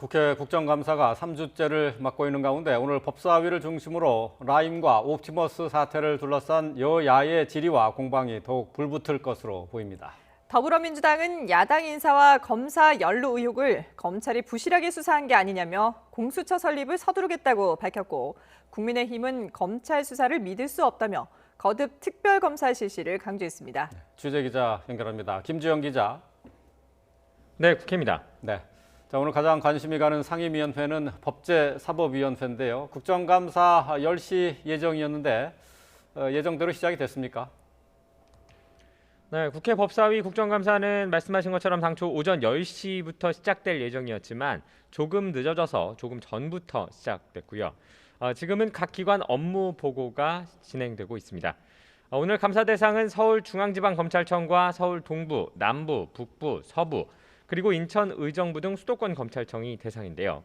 국회 국정감사가 3주째를 맞고 있는 가운데 오늘 법사위를 중심으로 라임과 옵티머스 사태를 둘러싼 여야의 질의와 공방이 더욱 불붙을 것으로 보입니다. 더불어민주당은 야당 인사와 검사 연루 의혹을 검찰이 부실하게 수사한 게 아니냐며 공수처 설립을 서두르겠다고 밝혔고, 국민의힘은 검찰 수사를 믿을 수 없다며 거듭 특별검사 실시를 강조했습니다. 취재기자 연결합니다. 김주영 기자. 네, 국회입니다. 네. 자, 오늘 가장 관심이 가는 상임위원회는 법제사법위원회인데요. 국정감사 10시 예정이었는데 예정대로 시작이 됐습니까? 네, 국회 법사위 국정감사는 말씀하신 것처럼 당초 오전 10시부터 시작될 예정이었지만 조금 늦어져서 조금 전부터 시작됐고요. 지금은 각 기관 업무 보고가 진행되고 있습니다. 오늘 감사 대상은 서울중앙지방검찰청과 서울 동부, 남부, 북부, 서부, 그리고 인천 의정부 등 수도권 검찰청이 대상인데요.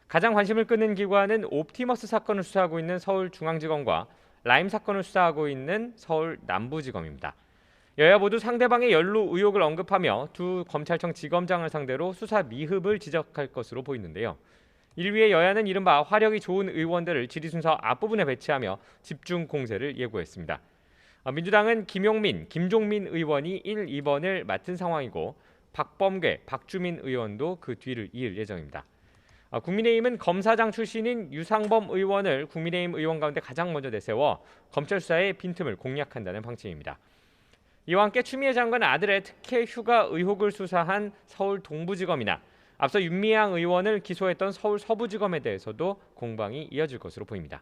가장 관심을 끄는 기관은 옵티머스 사건을 수사하고 있는 서울중앙지검과 라임 사건을 수사하고 있는 서울 남부지검입니다. 여야 모두 상대방의 연루 의혹을 언급하며 두 검찰청 지검장을 상대로 수사 미흡을 지적할 것으로 보이는데요. 이를 위해 여야는 이른바 화력이 좋은 의원들을 질의 순서 앞부분에 배치하며 집중 공세를 예고했습니다. 민주당은 김용민, 김종민 의원이 1, 2번을 맡은 상황이고 박범계, 박주민 의원도 그 뒤를 이을 예정입니다. 국민의힘은 검사장 출신인 유상범 의원을 국민의힘 의원 가운데 가장 먼저 내세워 검찰 수사의 빈틈을 공략한다는 방침입니다. 이와 함께 추미애 장관 아들의 특혜 휴가 의혹을 수사한 서울 동부지검이나 앞서 윤미향 의원을 기소했던 서울 서부지검에 대해서도 공방이 이어질 것으로 보입니다.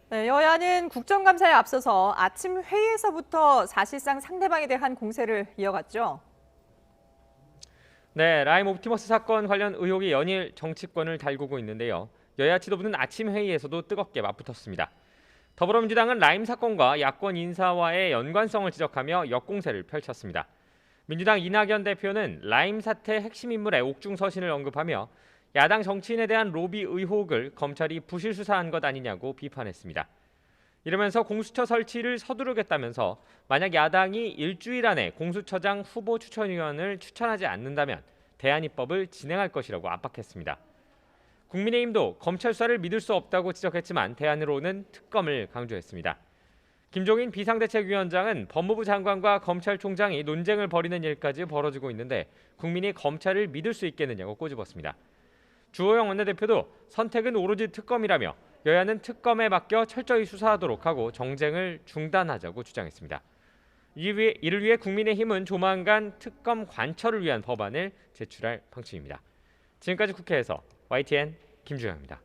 네, 여야는 국정감사에 앞서서 아침 회의에서부터 사실상 상대방에 대한 공세를 이어갔죠. 네, 라임 옵티머스 사건 관련 의혹이 연일 정치권을 달구고 있는데요. 여야 지도부는 아침 회의에서도 뜨겁게 맞붙었습니다. 더불어민주당은 라임 사건과 야권 인사와의 연관성을 지적하며 역공세를 펼쳤습니다. 민주당 이낙연 대표는 라임 사태 핵심 인물의 옥중 서신을 언급하며 야당 정치인에 대한 로비 의혹을 검찰이 부실 수사한 것 아니냐고 비판했습니다. 이러면서 공수처 설치를 서두르겠다면서 만약 야당이 일주일 안에 공수처장 후보 추천위원을 추천하지 않는다면 대안입법을 진행할 것이라고 압박했습니다. 국민의힘도 검찰 수사를 믿을 수 없다고 지적했지만 대안으로는 특검을 강조했습니다. 김종인 비상대책위원장은 법무부 장관과 검찰총장이 논쟁을 벌이는 일까지 벌어지고 있는데 국민이 검찰을 믿을 수 있겠느냐고 꼬집었습니다. 주호영 원내대표도 선택은 오로지 특검이라며 여야는 특검에 맡겨 철저히 수사하도록 하고 정쟁을 중단하자고 주장했습니다. 이를 위해 국민의힘은 조만간 특검 관철을 위한 법안을 제출할 방침입니다. 지금까지 국회에서 YTN 김주영입니다.